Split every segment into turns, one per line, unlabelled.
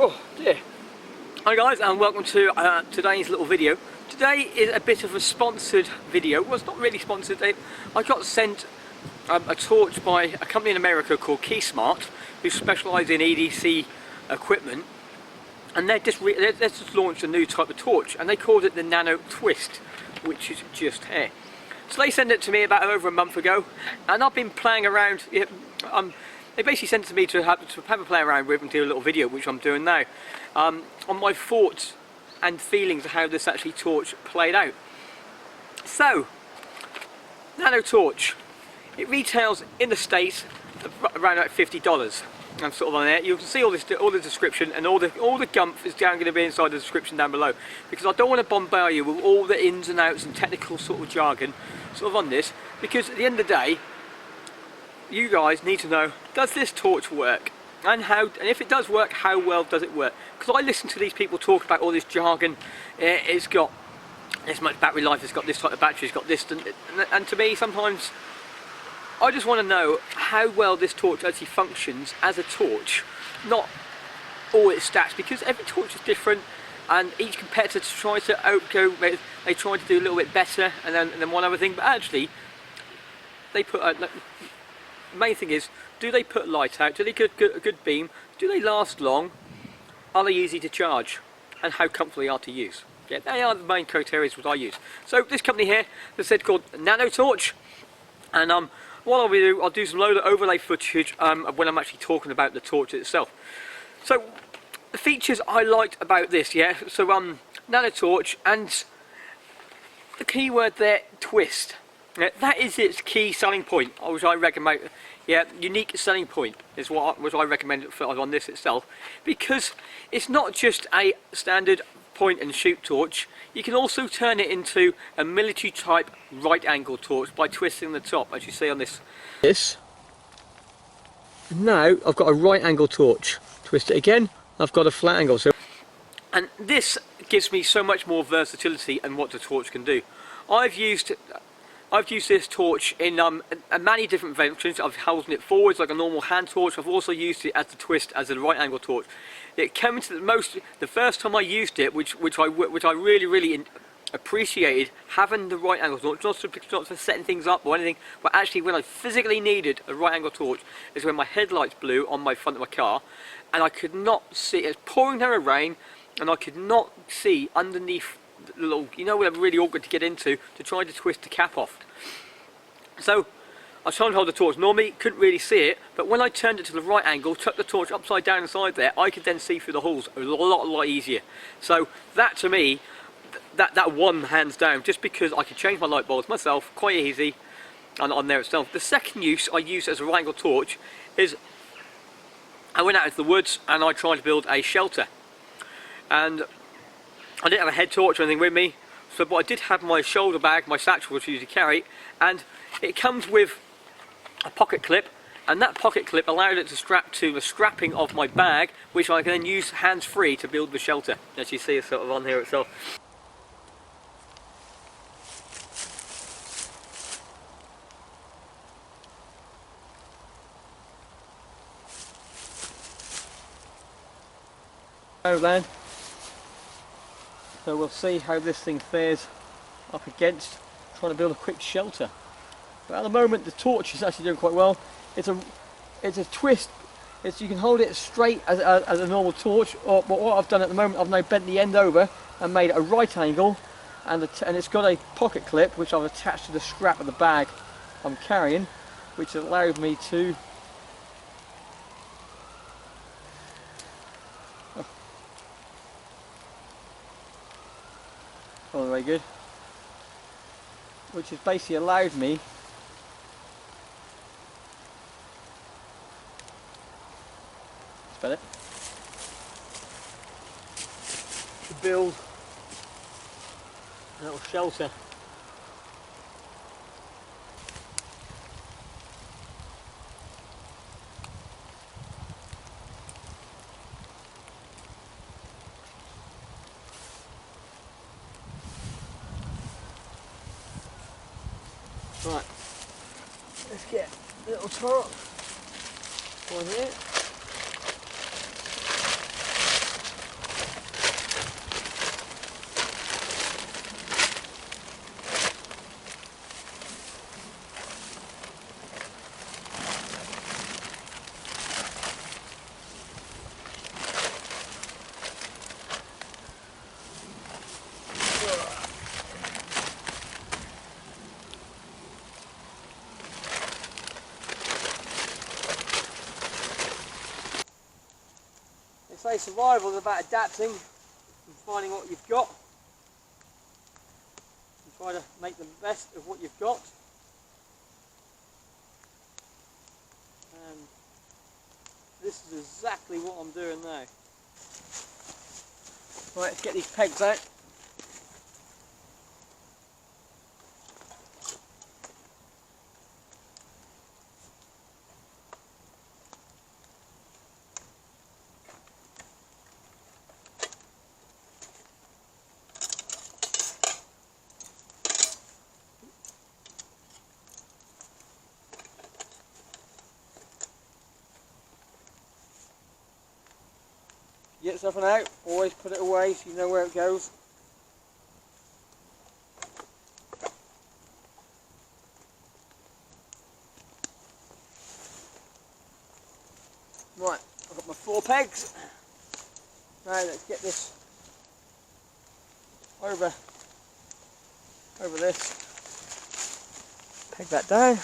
Oh dear. Hi guys, and welcome to today's little video. Today is a bit of a sponsored video. Well, it's not really sponsored. I got sent a torch by a company in America called Keysmart, who specialise in EDC equipment, and they just launched a new type of torch, and they called it the Nano Twist, which is just here. So they sent it to me about over a month ago, and I've been playing around. They basically sent it to me to have a play around with and do a little video, which I'm doing now, on my thoughts and feelings of how this actually torch played out. So, Nano torch, it retails in the States around about $50. I'm sort of on there. You can see all the description, and all the gumph is going to be inside the description down below, because I don't want to bombard you with all the ins and outs and technical sort of jargon sort of on this, because at the end of the day, you guys need to know, does this torch work? And if it does work, how well does it work? Because I listen to these people talk about all this jargon. It's got this much battery life, it's got this type of battery, it's got this, and to me sometimes I just want to know how well this torch actually functions as a torch, not all its stats, because every torch is different, and each competitor tries to outgo, they try to do a little bit better, and then one other thing, but actually they put the main thing is, do they put light out? Do they get a good beam? Do they last long? Are they easy to charge? And how comfortable they are to use? Yeah, they are the main criteria that I use. So this company here, they said called Nano Torch, and what I'll do some load of overlay footage when I'm actually talking about the torch itself. So the features I liked about this, yeah. So Nano Torch, and the keyword there, twist. Yeah, that is its key selling point, which I recommend. Yeah, unique selling point is what I recommend on this itself, because it's not just a standard point and shoot torch. You can also turn it into a military type right angle torch by twisting the top, as you see on this. Now I've got a right angle torch. Twist it again, I've got a flat angle. And this gives me so much more versatility and what the torch can do. I've used this torch in many different functions. I've held it forwards like a normal hand torch. I've also used it as a twist, as a right angle torch. It came into the first time I used it, which I really appreciated, having the right angle torch, not for setting things up or anything, but actually when I physically needed a right angle torch, is when my headlights blew on my front of my car, and I could not see. It was pouring down with rain, and I could not see underneath the little, you know, where they're really awkward to get into, to try to twist the cap off. So I was trying to hold the torch. Normally couldn't really see it, but when I turned it to the right angle, took the torch upside down inside there, I could then see through the holes a lot easier. So that to me, that won hands down, just because I could change my light bulbs myself quite easy on there itself. The second use I used as a right angle torch is I went out into the woods and I tried to build a shelter, and I didn't have a head torch or anything with me, but I did have my shoulder bag, my satchel, which I usually carry, and it comes with a pocket clip, and that pocket clip allowed it to strap to the strapping of my bag, which I can then use hands-free to build the shelter, as you see sort of on here itself. Oh man. So we'll see how this thing fares up against trying to build a quick shelter. But at the moment the torch is actually doing quite well. It's a twist. You can hold it straight as a normal torch, but what I've done at the moment, I've now bent the end over and made it a right angle, and it's got a pocket clip which I've attached to the strap of the bag I'm carrying, which allowed me to oh, very good. Which has basically allowed me to build a little shelter. Right, let's get a little top on here. say survival is about adapting and finding what you've got and try to make the best of what you've got. And this is exactly what I'm doing now. Right, let's get these pegs out. Get something out, always put it away so you know where it goes. Right, I've got my 4 pegs. Now let's get this over this. Peg that down.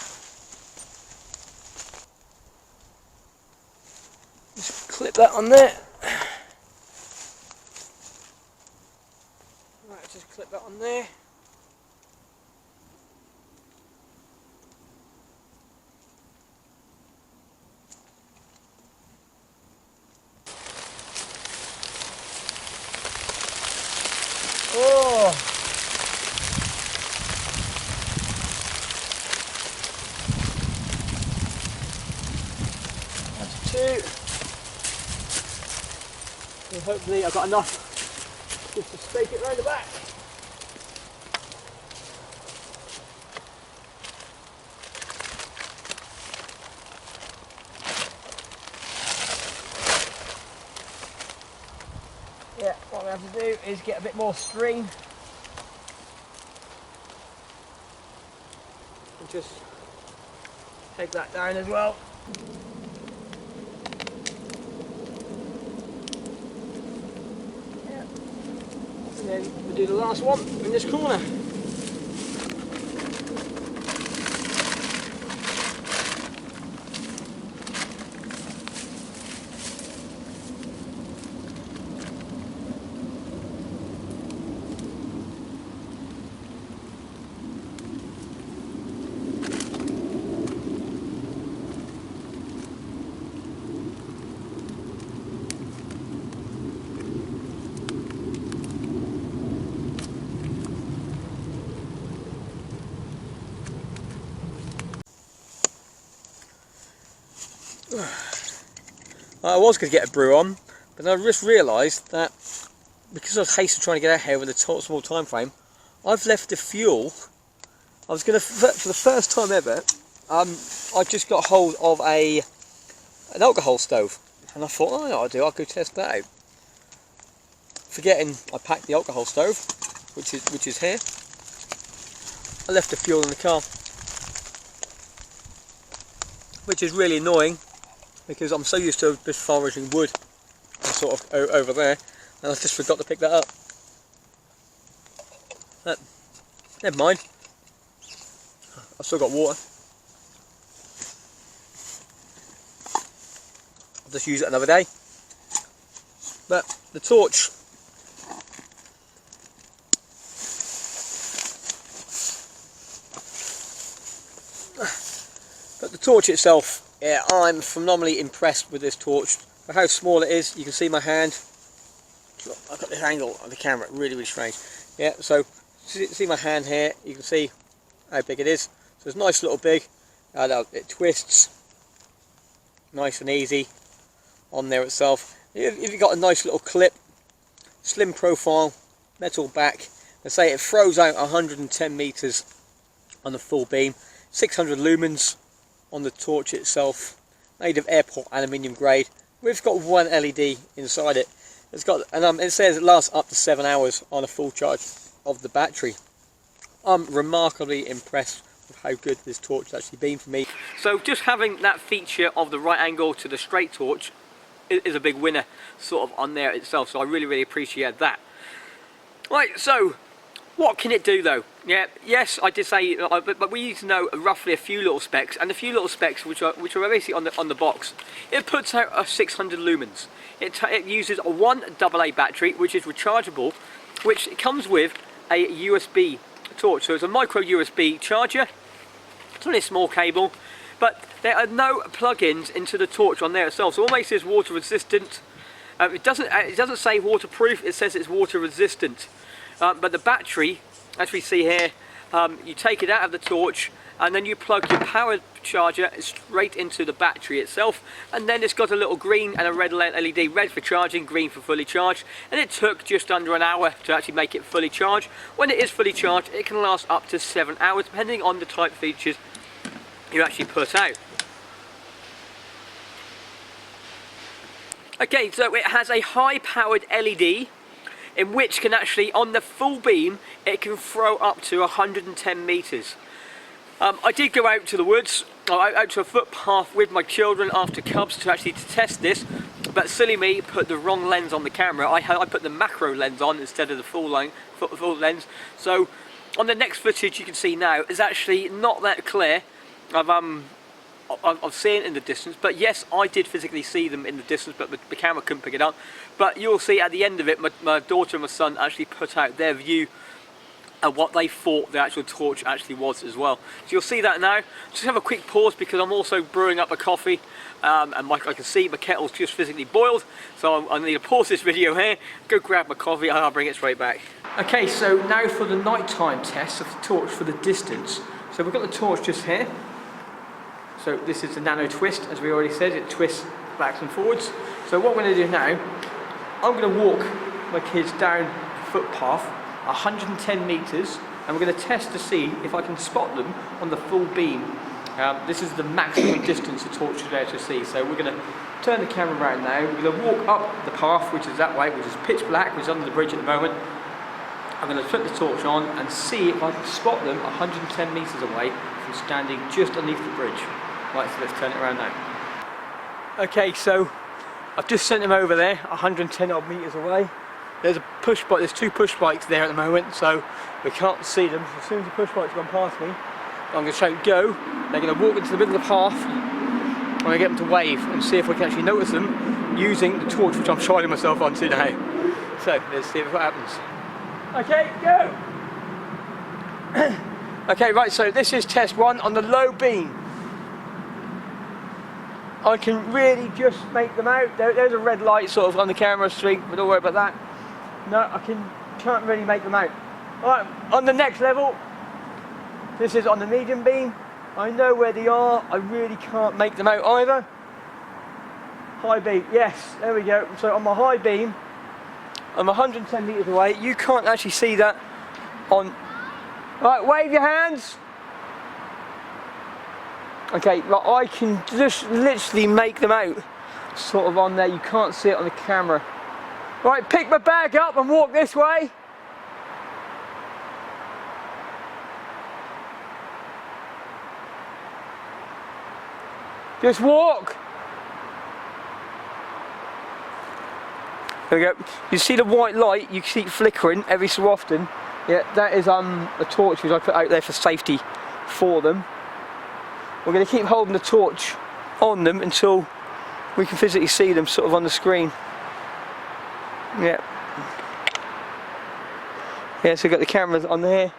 Just clip that on there. Right, just clip that on there. Oh! That's 2. And hopefully I've got enough just to stake it round the back. Yeah, what we have to do is get a bit more string and just take that down as well. Yeah. And then we'll do the last one in this corner. I was going to get a brew on, but then I just realised that because I was hastily trying to get out here with a small time frame, I've left the fuel. I was going to, for the first time ever, I just got hold of an alcohol stove, and I thought, oh, you know what I'll do, I'll go test that out. Forgetting I packed the alcohol stove, which is here. I left the fuel in the car, which is really annoying because I'm so used to just foraging wood and sort of over there, and I just forgot to pick that up. But never mind, I've still got water. I'll just use it another day. But the torch, itself, yeah, I'm phenomenally impressed with this torch. For how small it is, you can see my hand. I've got this angle of the camera, really strange. Yeah, so see my hand here, you can see how big it is. So it's nice little big, it twists nice and easy on there itself. If you've got a nice little clip, slim profile, metal back, I say it throws out 110 meters on the full beam, 600 lumens on the torch itself, made of airport aluminium grade. We've got one LED inside it. It's got, and it says it lasts up to 7 hours on a full charge of the battery. I'm remarkably impressed with how good this torch has actually been for me. So just having that feature of the right angle to the straight torch is a big winner sort of on there itself, so I really appreciate that. Right, so What can it do though? Yeah, yes, I did say, but we need to know roughly a few little specs, and the few little specs which are basically on the box. It puts out a 600 lumens. It uses a 1 AA battery, which is rechargeable, which it comes with a USB torch. So it's a micro USB charger. It's only a small cable, but there are no plug-ins into the torch on there itself. So all it makes it is water resistant. It doesn't say waterproof. It says it's water resistant. But the battery, as we see here, you take it out of the torch and then you plug your power charger straight into the battery itself, and then it's got a little green and a red LED, red for charging, green for fully charged, and it took just under an hour to actually make it fully charged. When it is fully charged, it can last up to 7 hours depending on the type features you actually put out. Okay, so it has a high powered LED in which can actually, on the full beam, it can throw up to 110 meters. I did go out to the woods, out to a footpath with my children after cubs to test this, but silly me put the wrong lens on the camera. I put the macro lens on instead of the full lens. So on the next footage you can see now, it's actually not that clear. I've seen it in the distance, but yes, I did physically see them in the distance, but the camera couldn't pick it up. But you'll see at the end of it, my daughter and my son actually put out their view and what they thought the actual torch actually was as well. So you'll see that now. Just have a quick pause because I'm also brewing up a coffee, and I can see my kettle's just physically boiled, so I need to pause this video here, go grab my coffee, and I'll bring it straight back. Okay, so now for the nighttime test of the torch for the distance. So we've got the torch just here. So this is the Nano twist, as we already said, it twists backs and forwards. So what we're going to do now, I'm going to walk my kids down the footpath 110 meters, and we're going to test to see if I can spot them on the full beam. This is the maximum distance the torch is able to see. So we're going to turn the camera around now. We're going to walk up the path, which is that way, which is pitch black, which is under the bridge at the moment. I'm going to put the torch on and see if I can spot them 110 meters away from standing just underneath the bridge. Right, so let's turn it around now. Okay, so I've just sent them over there, 110 odd meters away. There's a push bike. There's 2 push bikes there at the moment, so we can't see them. As soon as the push bike's gone past me, I'm going to shout go. They're going to walk into the middle of the path. I'm going to get them to wave and see if we can actually notice them using the torch which I'm shining myself onto now. So let's see what happens. Okay, go. Okay, right. So this is test 1 on the low beam. I can really just make them out. There's a red light sort of on the camera streak, but don't worry about that. No, I can't really make them out. Alright, on the next level, this is on the medium beam. I know where they are, I really can't make them out either. High beam, yes, there we go. So on my high beam, I'm 110 meters away. You can't actually see that on... Right, wave your hands. Okay, well, I can just literally make them out, sort of on there. You can't see it on the camera. Right, pick my bag up and walk this way. Just walk. There we go. You see the white light, you see it flickering every so often. Yeah, that is a torch which I put out there for safety for them. We're going to keep holding the torch on them until we can physically see them sort of on the screen. Yeah. Yeah, so we've got the cameras on there.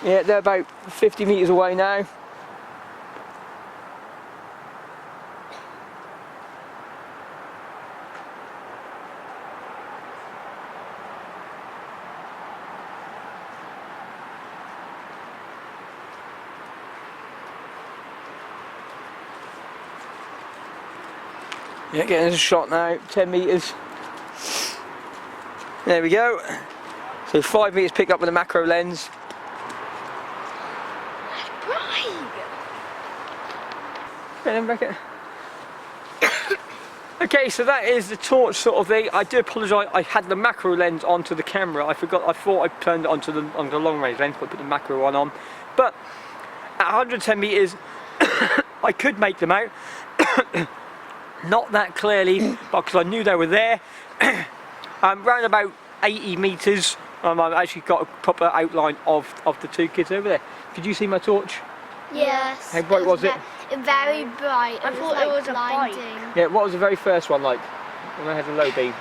Yeah, they're about 50 meters away now. Yeah, getting a shot now, 10 meters. There we go. So 5 meters pick up with a macro lens. Okay, so that is the torch sort of thing. I do apologise, I had the macro lens onto the camera. I thought I turned it onto the long range lens, but I put the macro one on. But at 110 meters, I could make them out, not that clearly, because I knew they were there. Round about 80 metres, I've actually got a proper outline of the two kids over there. Could you see my torch?
Yes.
How bright was it?
Very bright.
I thought it was
blinding.
Yeah, what was the very first one like? When I had a low beam?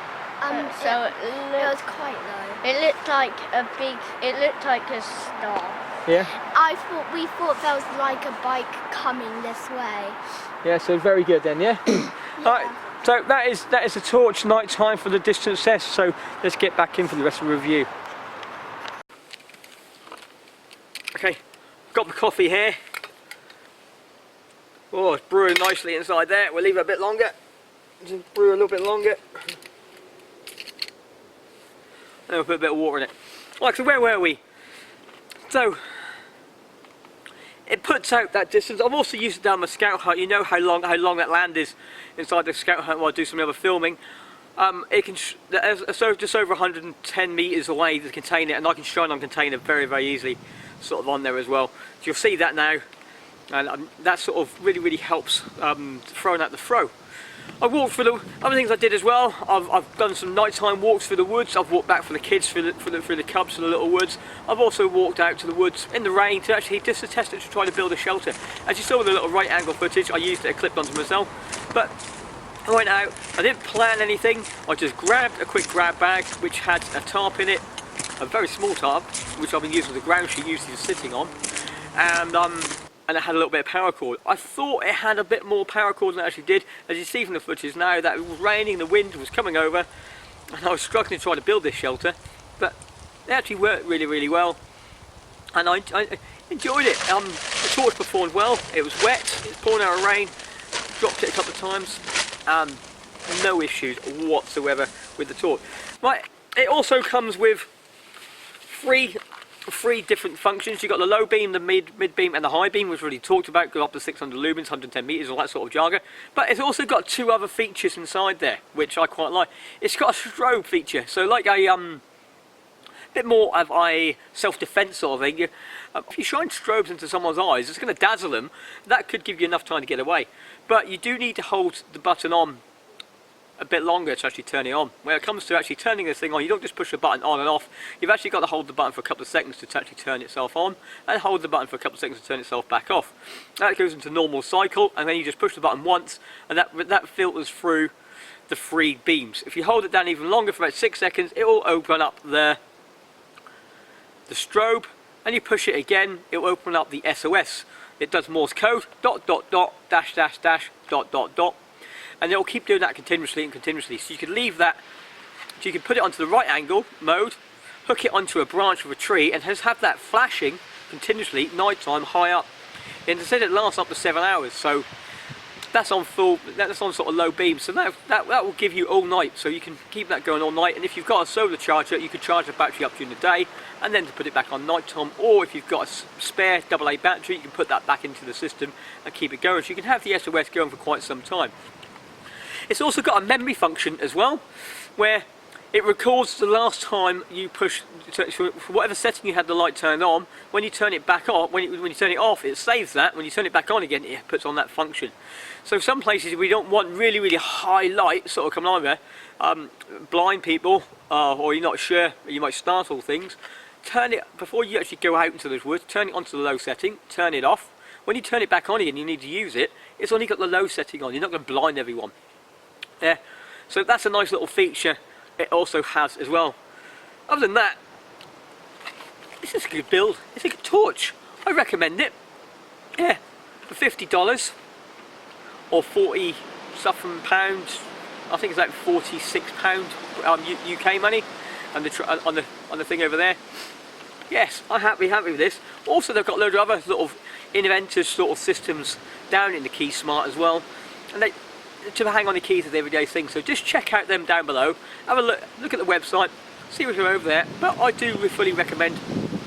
So
it was quite low.
it looked like a big. It looked like a star.
Yeah?
We thought there was like a bike coming this way.
Yeah, so very good then, yeah? Alright, so that is the torch night time for the distance test, so let's get back in for the rest of the review. Okay, got the coffee here. Oh, it's brewing nicely inside there. We'll leave it a bit longer. Just brew a little bit longer. And we'll put a bit of water in it. Right, so where were we? So, it puts out that distance. I've also used it down my scout hut. You know how long that land is inside the scout hut while I do some other filming. It can so just over 110 metres away, the container, and I can shine on container very, very easily, sort of on there as well. So you'll see that now, and that sort of really helps throwing out the throw. I walked through the other things I did as well. I've done some nighttime walks through the woods. I've walked back for the kids through the cubs and the little woods. I've also walked out to the woods in the rain to actually just to test it, to try to build a shelter. As you saw with the little right angle footage, I used it clipped onto myself. But I went out, I didn't plan anything. I just grabbed a quick grab bag which had a tarp in it, a very small tarp, which I've been using as a ground sheet, usually just sitting on, and it had a little bit of paracord. I thought it had a bit more paracord than it actually did. As you see from the footage now, that it was raining, the wind was coming over, and I was struggling to try to build this shelter, but it actually worked really well, and I enjoyed it. The torch performed well. It was wet, it was pouring out of rain, dropped it a couple of times, no issues whatsoever with the torch. Right, it also comes with three different functions. You've got the low beam, the mid beam and the high beam, which we already talked about, go up to 600 lumens, 110 meters, all that sort of jargon. But it's also got two other features inside there, which I quite like. It's got a strobe feature, so like a bit more of a self-defense sort of thing. If you shine strobes into someone's eyes, it's going to dazzle them. That could give you enough time to get away. But you do need to hold the button on a bit longer to actually turn it on. When it comes to actually turning this thing on, you don't just push the button on and off. You've actually got to hold the button for a couple of seconds to actually turn itself on, and hold the button for a couple of seconds to turn itself back off. That goes into normal cycle, and then you just push the button once, and that filters through the three beams. If you hold it down even longer for about 6 seconds, it will open up the strobe, and you push it again, it will open up the SOS. It does Morse code, ... And it will keep doing that continuously and continuously. So you can leave that, so you can put it onto the right angle mode, hook it onto a branch of a tree, and just have that flashing continuously, nighttime, high up. And it said it lasts up to 7 hours, so that's on sort of low beam. So that will give you all night, so you can keep that going all night. And if you've got a solar charger, you could charge the battery up during the day, and then to put it back on nighttime. Or if you've got a spare AA battery, you can put that back into the system and keep it going. So you can have the SOS going for quite some time. It's also got a memory function as well, where it records the last time you push, for whatever setting you had the light turned on. When you turn it back off, when you turn it off, it saves that. When you turn it back on again, it puts on that function. So some places we don't want really high light sort of coming on there, blind people, or you're not sure, you might startle things. Turn it, before you actually go out into those woods, turn it onto the low setting, turn it off. When you turn it back on again, you need to use it, it's only got the low setting on. You're not going to blind everyone. Yeah, so that's a nice little feature it also has as well. Other than that, this is a good build. It's a good torch. I recommend it. Yeah, for $50 or 40 something pounds. I think it's like £46 UK money, and on the thing over there. Yes, I'm happy with this. Also, they've got loads of other sort of inventors sort of systems down in the Key Smart as well, and they to hang on the keys is the everyday thing. So just check out them down below. Have a look at the website, see what's over there. But I do fully recommend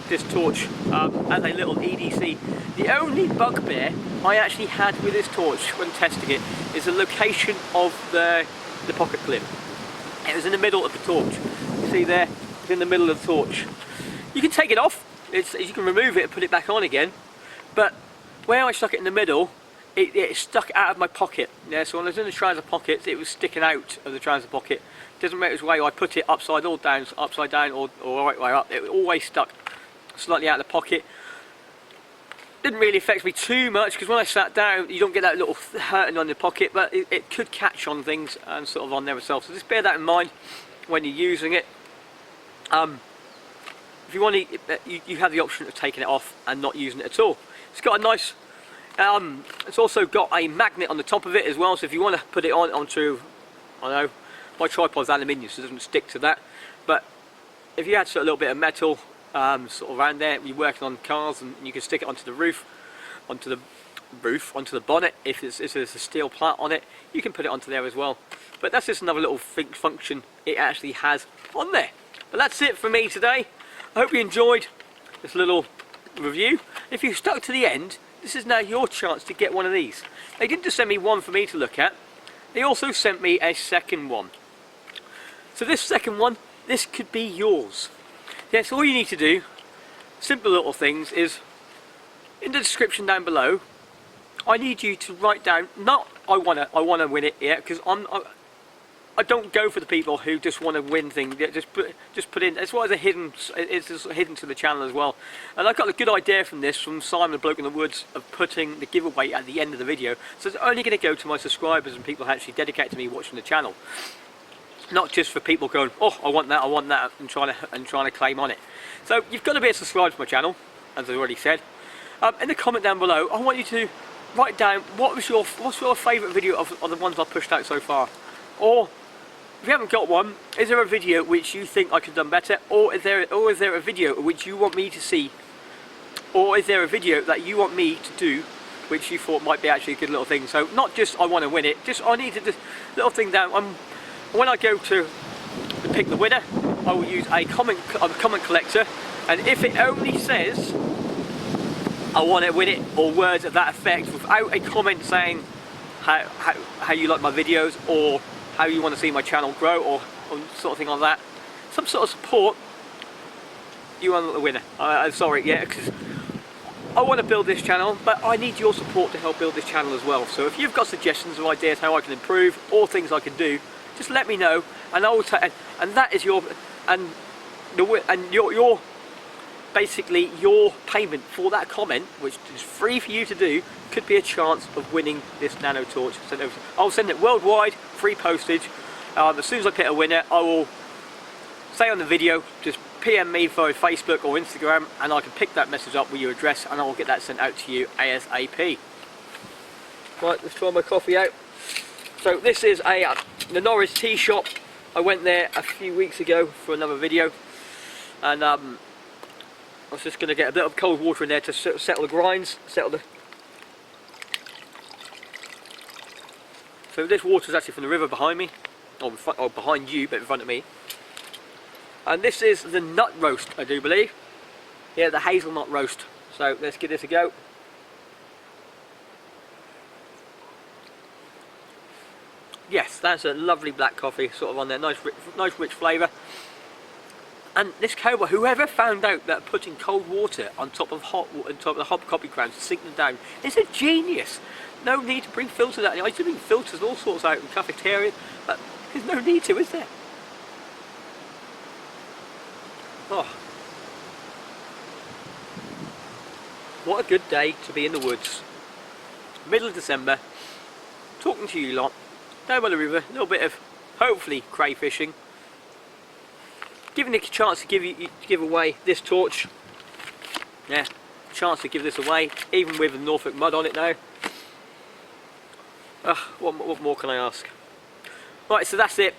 this torch as a little EDC. The only bugbear I actually had with this torch when testing it is the location of the pocket clip. It was in the middle of the torch. You see there, it's in the middle of the torch. You can take it off. You can remove it and put it back on again. But where I stuck it in the middle, it stuck out of my pocket. Yeah, so when I was in the trouser pockets, it was sticking out of the trouser pocket. Doesn't matter which way I put it, upside down, or right way up. It always stuck slightly out of the pocket. Didn't really affect me too much because when I sat down, you don't get that little hurting on the pocket, but it could catch on things and sort of on there itself. So just bear that in mind when you're using it. If you want to, you have the option of taking it off and not using it at all. It's got a nice. It's also got a magnet on the top of it as well. So if you want to put it onto, I don't know, my tripod's aluminium, so it doesn't stick to that. But if you had sort of a little bit of metal sort of around there, you're working on cars, and you can stick it onto the roof, onto the bonnet. If there's a steel plate on it, you can put it onto there as well. But that's just another little function it actually has on there. But that's it for me today. I hope you enjoyed this little review. If you stuck to the end, this is now your chance to get one of these. They didn't just send me one for me to look at, they also sent me a second one. So this second one, this could be yours. Yes, all you need to do, simple little things, is in the description down below, I need you to write down, not I wanna win it, yeah, because I don't go for the people who just want to win things. Just put in. That's why it's just hidden to the channel as well. And I got a good idea from this from Simon the Bloke in the Woods of putting the giveaway at the end of the video. So it's only going to go to my subscribers and people who actually dedicate to me watching the channel. Not just for people going, oh, I want that, and trying to claim on it. So you've got to be subscribed to my channel, as I already said. In the comment down below, I want you to write down what's your favourite video of the ones I've pushed out so far, or if you haven't got one, is there a video which you think I could have done better, or is there a video which you want me to see, or is there a video that you want me to do which you thought might be actually a good little thing? So not just I want to win it, just I need to just little thing down. When I go to pick the winner, I will use a comment collector, and if it only says I want to win it, or words of that effect, without a comment saying how you like my videos, or how you want to see my channel grow, or sort of thing like that, some sort of support, you are the winner. I'm sorry, yeah, because I want to build this channel, but I need your support to help build this channel as well. So if you've got suggestions or ideas how I can improve, or things I can do, just let me know, and I will and that is your basically your payment for that comment, which is free for you to do, could be a chance of winning this Nano torch. I'll send it worldwide, free postage. As soon as I pick a winner, I will say on the video, just PM me via Facebook or Instagram, and I can pick that message up with your address, and I will get that sent out to you ASAP. Right, let's try my coffee out. So this is the Norwich tea shop. I went there a few weeks ago for another video, and I was just going to get a bit of cold water in there to settle the grinds, So this water is actually from the river behind me, or behind you, but in front of me. And this is the nut roast, I do believe. Yeah, the hazelnut roast. So let's give this a go. Yes, that's a lovely black coffee, sort of on there, nice rich flavour. And this cowboy, whoever found out that putting cold water on top of the hot coffee grounds to sink them down, is a genius. No need to bring filters out. I used to bring filters and all sorts out in cafeterias, but there's no need to, is there? Oh, what a good day to be in the woods. Middle of December, talking to you lot, down by the river, a little bit of, hopefully, cray fishing. Giving a chance to give away this torch. Yeah, chance to give this away, even with the Norfolk mud on it now. What more can I ask? Right, so that's it.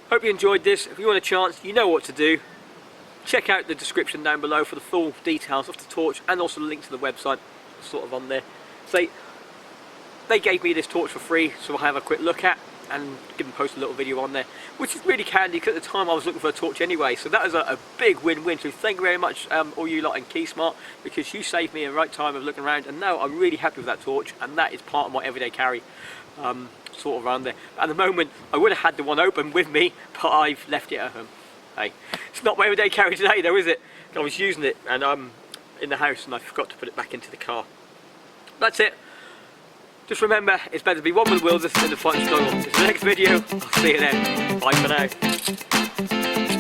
Hope you enjoyed this. If you want a chance, you know what to do. Check out the description down below for the full details of the torch, and also the link to the website, sort of on there. So they gave me this torch for free, so I'll have a quick look at and give them post a little video on there, which is really handy because at the time I was looking for a torch anyway. So that is a big win-win. So thank you very much, all you lot in KeySmart, because you saved me a right time of looking around, and now I'm really happy with that torch, and that is part of my everyday carry, sort of around there. At the moment, I would have had the one open with me, but I've left it at home. Hey, it's not my everyday carry today though, is it? I was using it and in the house, and I forgot to put it back into the car. That's it. Just remember, it's better to be one with the wilderness than to fight and struggle. Until the next video, I'll see you then. Bye for now.